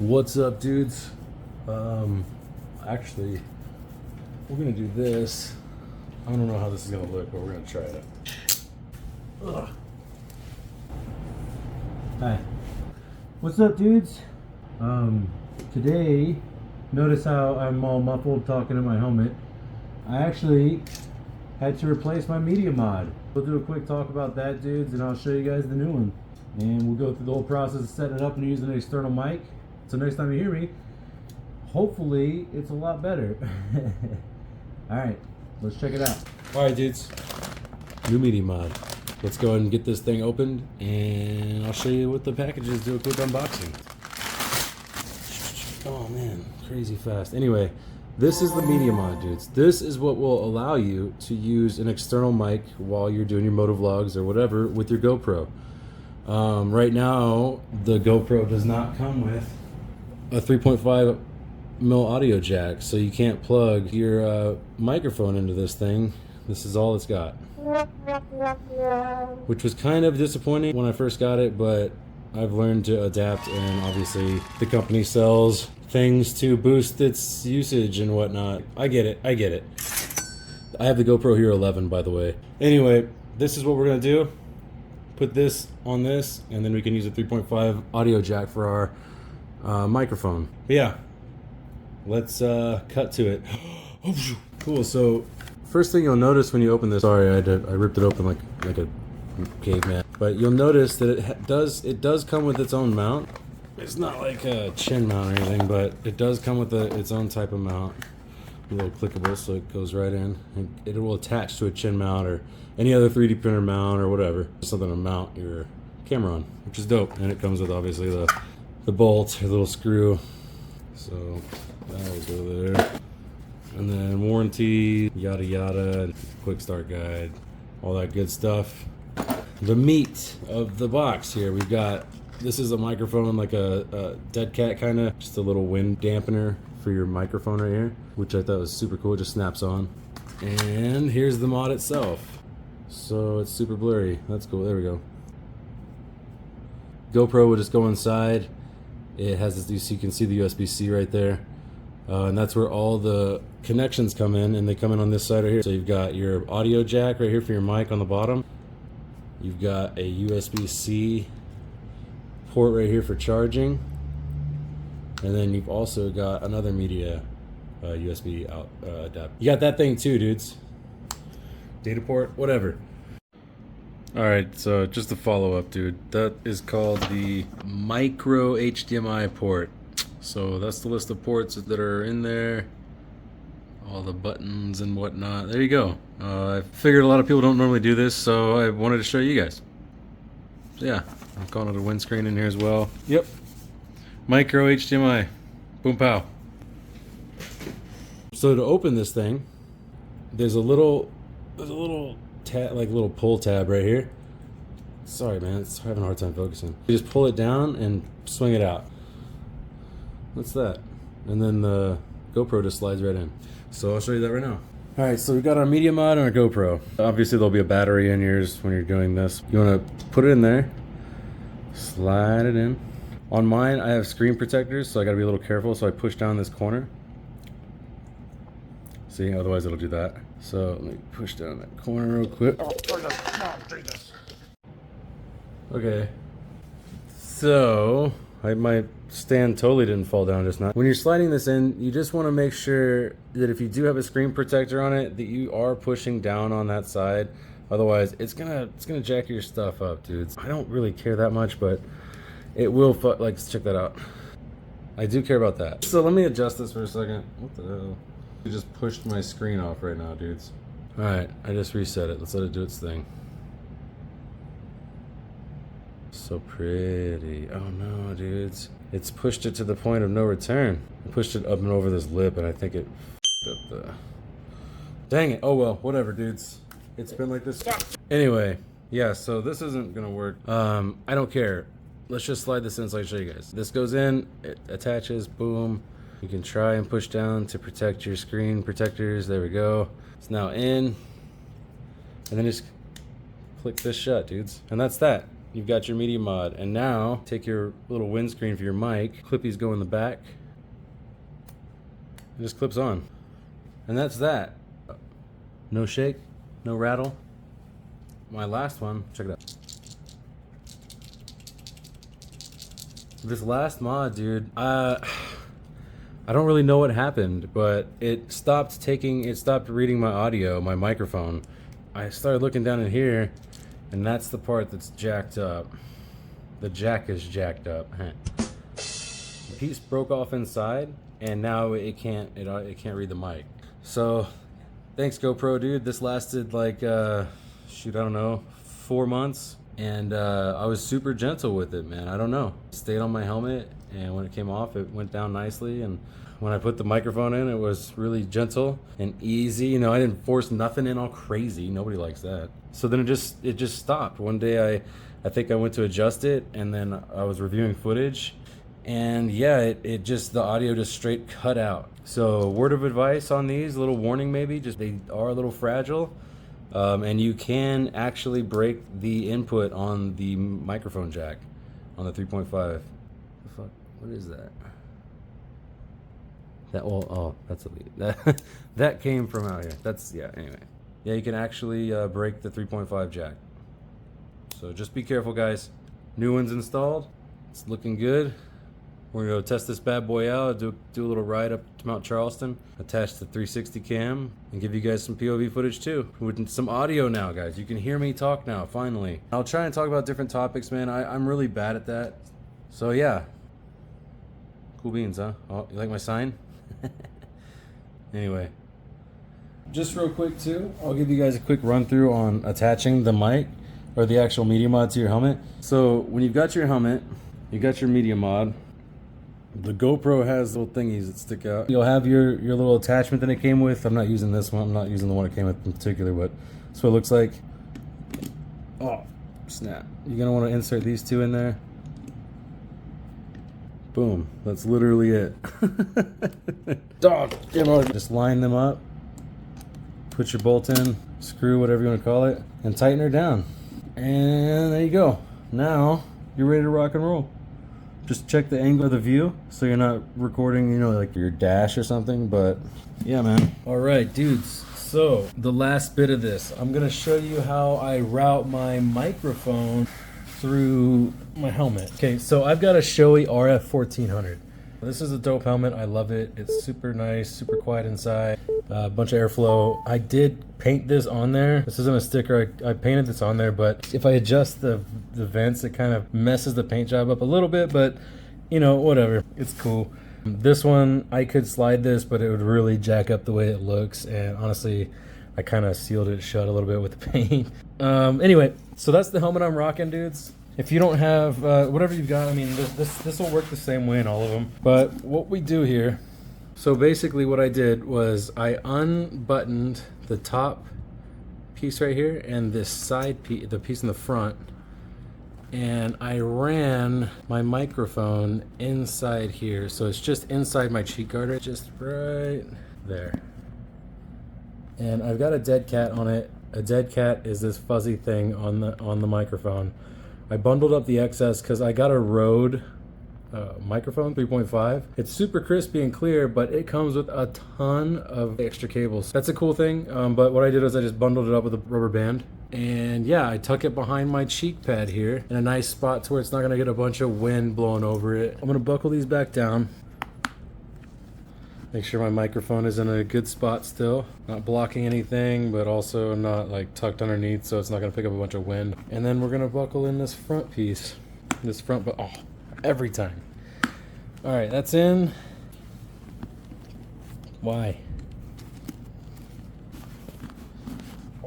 What's up, dudes? Actually, we're gonna do this. I don't know how this is gonna look, but we're gonna try it. Ugh. Hi. What's up, dudes? Today, notice how I'm all muffled talking in my helmet. I actually had to replace my Media Mod. We'll do a quick talk about that, dudes, and I'll show you guys the new one. And we'll go through the whole process of setting it up and using an external mic. So next time you hear me, hopefully it's a lot better. Alright, let's check it out. Alright, dudes. New Media Mod. Let's go ahead and get this thing opened, and I'll show you what the package is, do a quick unboxing. Oh man, crazy fast. Anyway, this is the Media Mod, dudes. This is what will allow you to use an external mic while you're doing your moto vlogs or whatever with your GoPro. Right now, the GoPro does not come with a 3.5 mil audio jack, so you can't plug your microphone into this thing. This is all it's got, which was kind of disappointing when I first got it, but I've learned to adapt, and obviously the company sells things to boost its usage and whatnot. I get it. I have the GoPro Hero 11, by the way. Anyway, this is what we're gonna do. Put this on this, and then we can use a 3.5 audio jack for our microphone. But yeah, let's cut to it. Cool. So first thing you'll notice when you open this, sorry, I ripped it open like a caveman, but you'll notice that it does come with its own mount. It's not like a chin mount or anything, but it does come with its own type of mount. A little clickable, so it goes right in, and it will attach to a chin mount or any other 3D printer mount or whatever, something to mount your camera on, which is dope. And it comes with obviously the bolt, a little screw, so that will go there. And then warranty, yada yada, quick start guide, all that good stuff. The meat of the box here, we've got, this is a microphone, like a dead cat kind of, just a little wind dampener for your microphone right here, which I thought was super cool. It just snaps on. And here's the mod itself. So it's super blurry. That's cool. There we go. GoPro will just go inside. It has this, you can see the USB-C right there. And that's where all the connections come in, and they come in on this side right here. So you've got your audio jack right here for your mic on the bottom. You've got a USB-C port right here for charging. And then you've also got another media USB out adapter. You got that thing too, dudes. Data port, whatever. Alright, so just a follow-up, dude. That is called the micro HDMI port. So that's the list of ports that are in there. All the buttons and whatnot. There you go. I figured a lot of people don't normally do this, so I wanted to show you guys. So yeah, I'm calling it a windscreen in here as well. Yep. Micro HDMI. Boom pow. So to open this thing, there's a little tab, like little pull tab right here. Sorry man, it's having a hard time focusing. You just pull it down and swing it out. What's that? And then the GoPro just slides right in. So I'll show you that right now. Alright, so we've got our Media Mod and our GoPro. Obviously there'll be a battery in yours when you're doing this. You want to put it in there, slide it in. On mine, I have screen protectors, so I gotta be a little careful, so I push down this corner. See, otherwise it'll do that. So let me push down that corner real quick. Oh, Jesus. Okay. So, my stand totally didn't fall down just now. When you're sliding this in, you just wanna make sure that if you do have a screen protector on it, that you are pushing down on that side. Otherwise, it's gonna jack your stuff up, dudes. I don't really care that much, but it will, like, check that out. I do care about that. So let me adjust this for a second. What the hell? I just pushed my screen off right now, dudes. Alright, I just reset it. Let's let it do its thing. So pretty. Oh no, dudes. It's pushed it to the point of no return. I pushed it up and over this lip, and I think it f***ed up the... Dang it. Oh well, whatever, dudes. It's been like this. Anyway, yeah, so this isn't gonna work. I don't care. Let's just slide this in so I can show you guys. This goes in, it attaches, boom. You can try and push down to protect your screen protectors. There we go. It's now in. And then just click this shut, dudes. And that's that. you've got your Media Mod. And now, take your little windscreen for your mic, clippies go in the back, it just clips on. And that's that. No shake, no rattle. My last one, check it out. This last mod, dude, I don't really know what happened, but it stopped reading my audio, my microphone. I started looking down in here, and that's the part that's jacked up. The jack is jacked up. The piece broke off inside, and now it can't read the mic. So, thanks GoPro, dude. This lasted like, shoot, I don't know, 4 months. And I was super gentle with it, man. I don't know. Stayed on my helmet, and when it came off, it went down nicely. And when I put the microphone in, it was really gentle and easy. You know, I didn't force nothing in all crazy. Nobody likes that. So then it just stopped. One day I think I went to adjust it, and then I was reviewing footage, and yeah, it just, the audio just straight cut out. So word of advice on these, a little warning maybe, just they are a little fragile. And you can actually break the input on the microphone jack on the 3.5. The fuck? What is that? That, well, oh, that's a lead. That came from out here. That's, yeah, anyway. Yeah, you can actually break the 3.5 jack. So just be careful, guys. New one's installed. It's looking good. We're gonna go test this bad boy out, do a little ride up to Mount Charleston, attach the 360 cam, and give you guys some POV footage too. With some audio now, guys. You can hear me talk now, finally. I'll try and talk about different topics, man. I'm really bad at that. So yeah. Cool beans, huh? Oh, you like my sign? Anyway. Just real quick too, I'll give you guys a quick run through on attaching the mic or the actual Media Mod to your helmet. So when you've got your helmet, you got your Media Mod. The GoPro has little thingies that stick out. You'll have your little attachment that it came with. I'm not using this one. I'm not using the one it came with in particular, but that's what it looks like. Oh, snap. You're going to want to insert these two in there. Boom. That's literally it. Dog. Just line them up. Put your bolt in, screw, whatever you want to call it, and tighten her down. And there you go. Now you're ready to rock and roll. Just check the angle of the view so you're not recording, you know, like your dash or something, but yeah, man. All right, dudes. So the last bit of this, I'm going to show you how I route my microphone through my helmet. Okay, so I've got a Shoei RF 1400. This is a dope helmet. I love it. It's super nice, super quiet inside. A bunch of airflow. I did paint this on there. This isn't a sticker. I painted this on there, but if I adjust the vents, it kind of messes the paint job up a little bit, but you know, whatever. It's cool. This one, I could slide this, but it would really jack up the way it looks, and honestly, I kind of sealed it shut a little bit with the paint. Anyway, so that's the helmet I'm rocking, dudes. If you don't have whatever you've got, I mean, this will work the same way in all of them. But what we do here, so basically what I did was I unbuttoned the top piece right here and this side piece, the piece in the front, and I ran my microphone inside here. So it's just inside my cheek guard, just right there. And I've got a dead cat on it. A dead cat is this fuzzy thing on the microphone. I bundled up the excess because I got a Rode microphone 3.5. It's super crispy and clear, but it comes with a ton of extra cables. That's a cool thing, but what I did was I just bundled it up with a rubber band. And yeah, I tuck it behind my cheek pad here in a nice spot to where it's not gonna get a bunch of wind blowing over it. I'm gonna buckle these back down. Make sure my microphone is in a good spot still. Not blocking anything, but also not like tucked underneath so it's not gonna pick up a bunch of wind. And then we're gonna buckle in this front piece. This front, but oh, every time. All right, that's in. Why?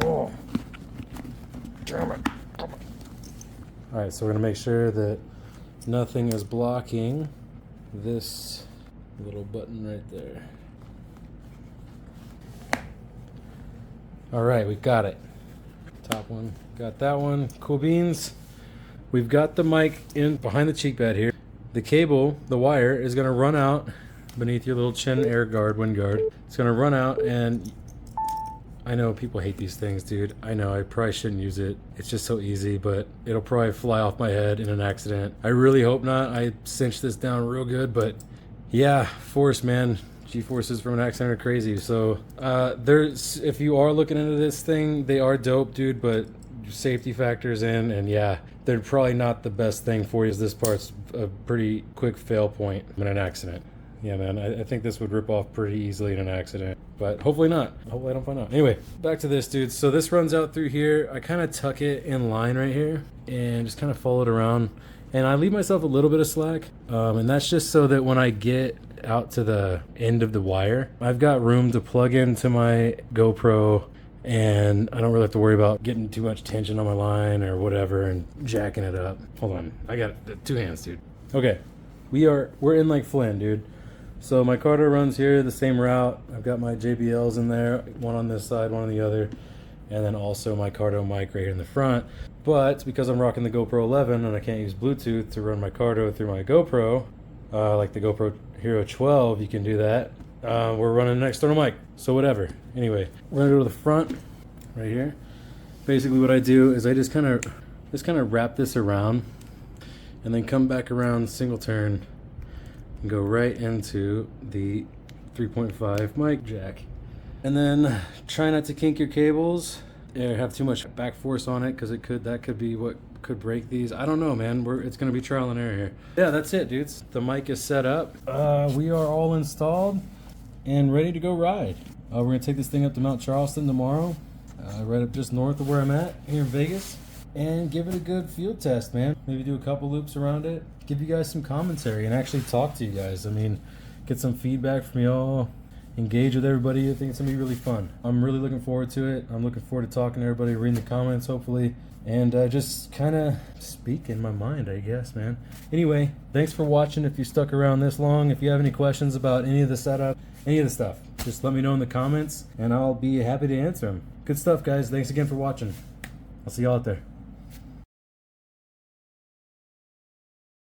Oh, damn it. All right, so we're gonna make sure that nothing is blocking this little button right there. All right, we've got it. Top one, got that one. Cool beans. We've got the mic in behind the cheek pad here. The cable, the wire, is gonna run out beneath your little chin air guard, wind guard. It's gonna run out and I know people hate these things, dude. I know I probably shouldn't use it. It's just so easy, but it'll probably fly off my head in an accident. I really hope not. I cinched this down real good, but yeah, force, man. G-forces from an accident are crazy. So there's, if you are looking into this thing, they are dope, dude, but safety factors in, and yeah, they're probably not the best thing for you. This part's a pretty quick fail point in an accident. Yeah, man, I think this would rip off pretty easily in an accident, but hopefully not. Hopefully I don't find out. Anyway, back to this, dude. So this runs out through here. I kind of tuck it in line right here and just kind of follow it around, and I leave myself a little bit of slack, and that's just so that when I get out to the end of the wire, I've got room to plug into my GoPro, and I don't really have to worry about getting too much tension on my line or whatever and jacking it up. Hold on, I got 2 hands, dude. Okay, we're in like Flynn, dude. So my Cardo runs here the same route. I've got my JBLs in there, one on this side, one on the other, and then also my Cardo mic right here in the front. But because I'm rocking the GoPro 11 and I can't use Bluetooth to run my Cardo through my GoPro, like the GoPro Hero 12, you can do that. We're running an external mic, so whatever. Anyway, we're gonna go to the front right here. Basically what I do is I just kind of wrap this around and then come back around single turn and go right into the 3.5 mic jack. And then try not to kink your cables or have too much back force on it, because that could be what could break these. I don't know, man. It's gonna be trial and error here. Yeah, that's it, dudes. The mic is set up. We are all installed and ready to go ride. We're gonna take this thing up to Mount Charleston tomorrow, right up just north of where I'm at here in Vegas, and give it a good field test, man. Maybe do a couple loops around it, give you guys some commentary, and actually talk to you guys. I mean, get some feedback from y'all, engage with everybody. I think it's gonna be really fun. I'm really looking forward to it. I'm looking forward to talking to everybody, reading the comments, hopefully, and just kind of speak in my mind, I guess, man. Anyway, thanks for watching. If you stuck around this long, if you have any questions about any of the setup, any of the stuff, just let me know in the comments, and I'll be happy to answer them. Good stuff, guys. Thanks again for watching. I'll see y'all out there.